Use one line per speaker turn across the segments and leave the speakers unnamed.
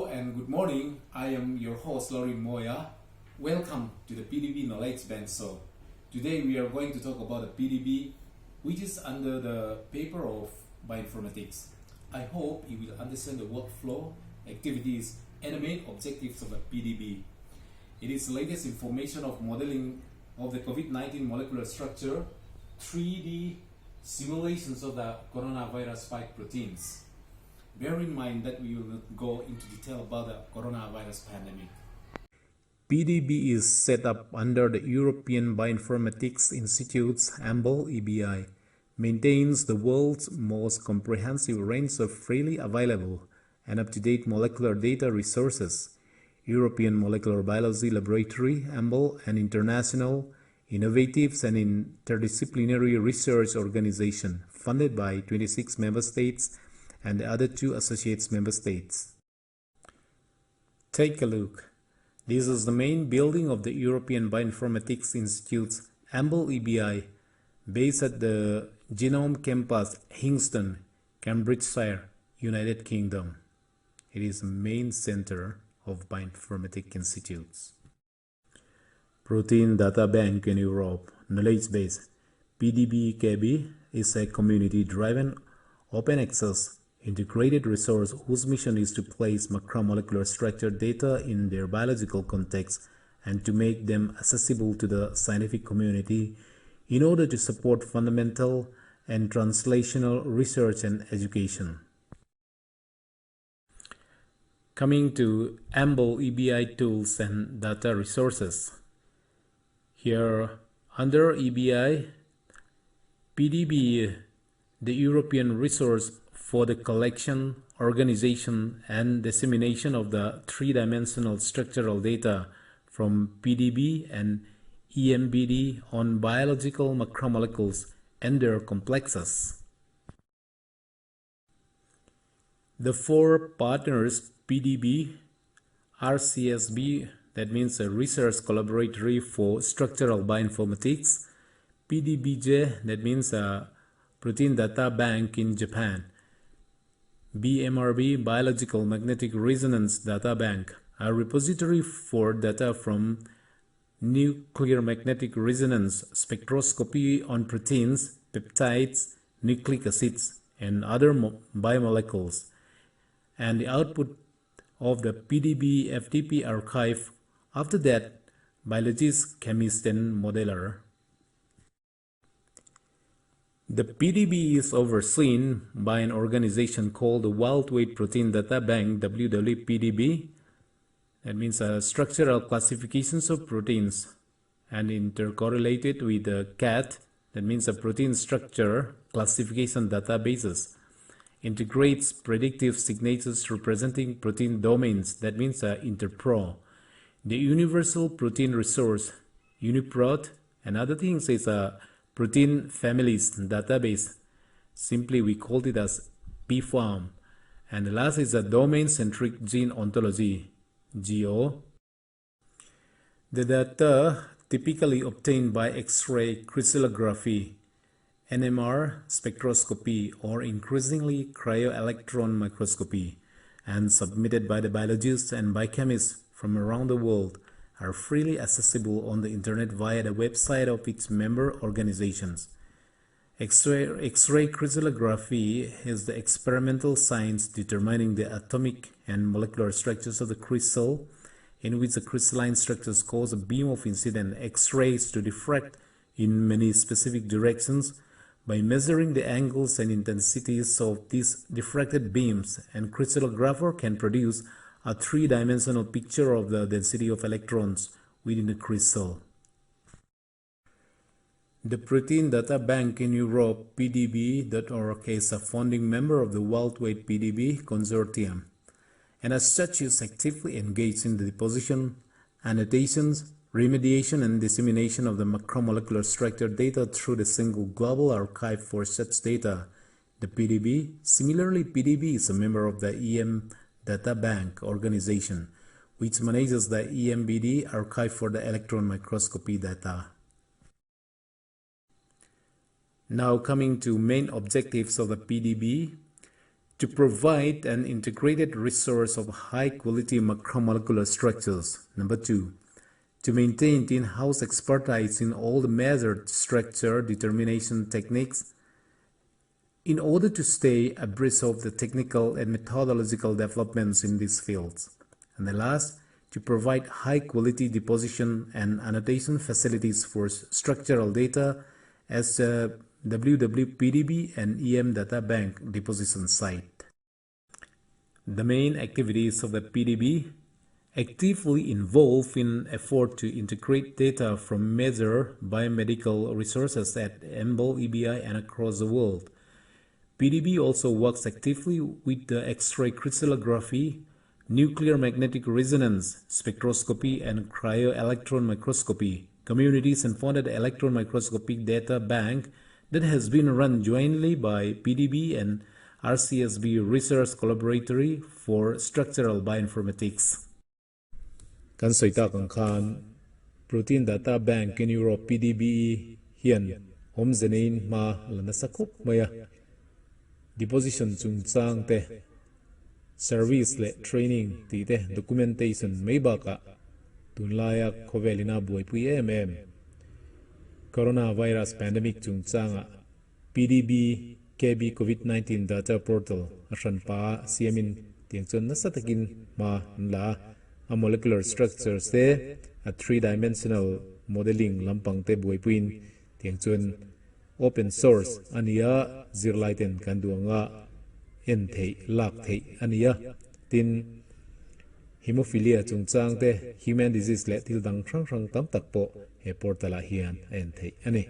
Hello and good morning. I am your host Laurin Moya. Welcome to the PDBe Knowledge Bench Show. Today we are going to talk about the PDBe, which is under the paper of Bioinformatics. I hope you will understand the workflow, activities, and the main objectives of the PDBe. It is the latest information of modeling of the COVID-19 molecular structure, 3D simulations of the coronavirus spike proteins. Bear in mind that we will not go into detail about the coronavirus pandemic.
PDBe is set up under the European Bioinformatics Institute's EBI, maintains the world's most comprehensive range of freely available and up-to-date molecular data resources, European Molecular Biology Laboratory, an international, innovative and interdisciplinary research organization funded by 26 member states and the other 2 associates member states. Take a look. This is the main building of the European Bioinformatics Institute's EBI, based at the Genome Campus, Hingston, Cambridgeshire, United Kingdom. It is the main center of Bioinformatics Institutes. Protein Data Bank in Europe, knowledge base. PDBe is a community-driven, open-access, integrated resource whose mission is to place macromolecular structure data in their biological context and to make them accessible to the scientific community in order to support fundamental and translational research and education. Coming to EBI tools and data resources. Here under EBI, PDBe, the European resource for the collection, organization, and dissemination of the three-dimensional structural data from PDBe and EMBD on biological macromolecules and their complexes. The 4 partners PDBe, RCSB, that means a Research Collaboratory for Structural Bioinformatics, PDBJ, that means a Protein Data Bank in Japan, BMRB, Biological Magnetic Resonance Data Bank, a repository for data from nuclear magnetic resonance spectroscopy on proteins, peptides, nucleic acids, and other biomolecules, and the output of the PDBe FTP archive. After that, biologist, chemist, and modeler. The PDBe is overseen by an organization called the Wild Weight Protein Data Bank, WWPDB. That means structural classifications of proteins, and intercorrelated with the CAT, that means a protein structure classification databases. Integrates predictive signatures representing protein domains, that means Interpro. The Universal Protein Resource, UniProt, and other things is a protein families database. Simply we called it as PFARM. And the last is a domain-centric gene ontology, GO. The data typically obtained by X-ray crystallography, NMR spectroscopy, or increasingly cryo-electron microscopy, and submitted by the biologists and biochemists from around the world, are freely accessible on the internet via the website of its member organizations. X-ray crystallography is the experimental science determining the atomic and molecular structures of the crystal, in which the crystalline structures cause a beam of incident X-rays to diffract in many specific directions. By measuring the angles and intensities of these diffracted beams, and crystallographer can produce a 3-dimensional picture of the density of electrons within the crystal. The Protein Data Bank in Europe, PDBe.org, is a founding member of the Wild Weight PDBe Consortium, and as such is actively engaged in the deposition, annotations, remediation, and dissemination of the macromolecular structure data through the single global archive for such data, the PDBe. Similarly, PDBe is a member of the EM Data Bank organization, which manages the EMBD archive for the electron microscopy data. Now coming to main objectives of the PDBe. to provide an integrated resource of high-quality macromolecular structures. Number 2, to maintain in-house expertise in all the measured structure determination techniques in order to stay abreast of the technical and methodological developments in these fields. And the last, to provide high-quality deposition and annotation facilities for structural data as the WWPDB and EM Data Bank deposition site. The main activities of the PDB actively involve in effort to integrate data from major biomedical resources at EMBL, EBI, and across the world. PDB also works actively with the X-ray crystallography, nuclear magnetic resonance spectroscopy, and cryo-electron microscopy communities and founded electron microscopic data bank that has been run jointly by PDB and RCSB Research Collaboratory for Structural Bioinformatics. Kan soita kang khan Protein Data Bank in Europe PDBe hian hom zenein ma lana sakop maya deposition chung chang te service le training ti te documentation mai ba ka tunlaya khovelina boi pui coronavirus pandemic chung changa PDB KB COVID-19 data portal ashan pa siamin tiangchon na satakin ma la a molecular structures te a three-dimensional modeling lampang te boi puin tiangchon open source ania zirlaiten kanduanga enthei lak thei ania tin hemophilia chungchang te human disease le tildang thrang tam takpo he portala hian enthei ani.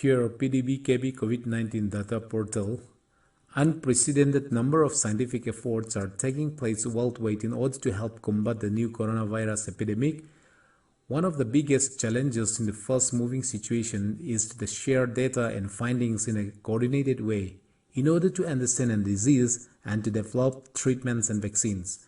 Here PDB KB COVID-19 data portal, unprecedented number of scientific efforts are taking place worldwide in order to help combat the new coronavirus epidemic. One of the biggest challenges in the fast-moving situation is to share data and findings in a coordinated way in order to understand a disease and to develop treatments and vaccines.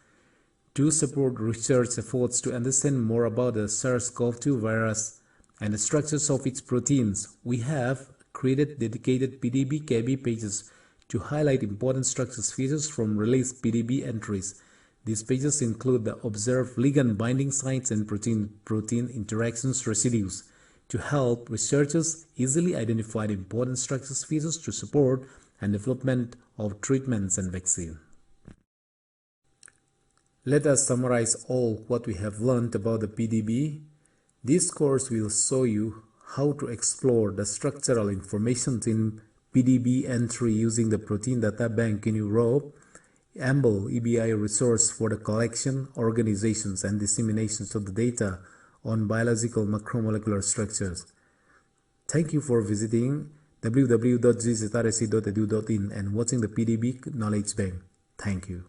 To support research efforts to understand more about the SARS-CoV-2 virus and the structures of its proteins, we have created dedicated PDB KB pages to highlight important structures features from released PDB entries. These pages include the observed ligand binding sites and protein interactions residues to help researchers easily identify important structures features to support and development of treatments and vaccines. Let us summarize all what we have learned about the PDB. This course will show you how to explore the structural information in PDB entry using the Protein Data Bank in Europe, EMBL EBI resource for the collection, organizations, and disseminations of the data on biological macromolecular structures. Thank you for visiting www.gzrse.edu.in and watching the PDB Knowledge Bank. Thank you.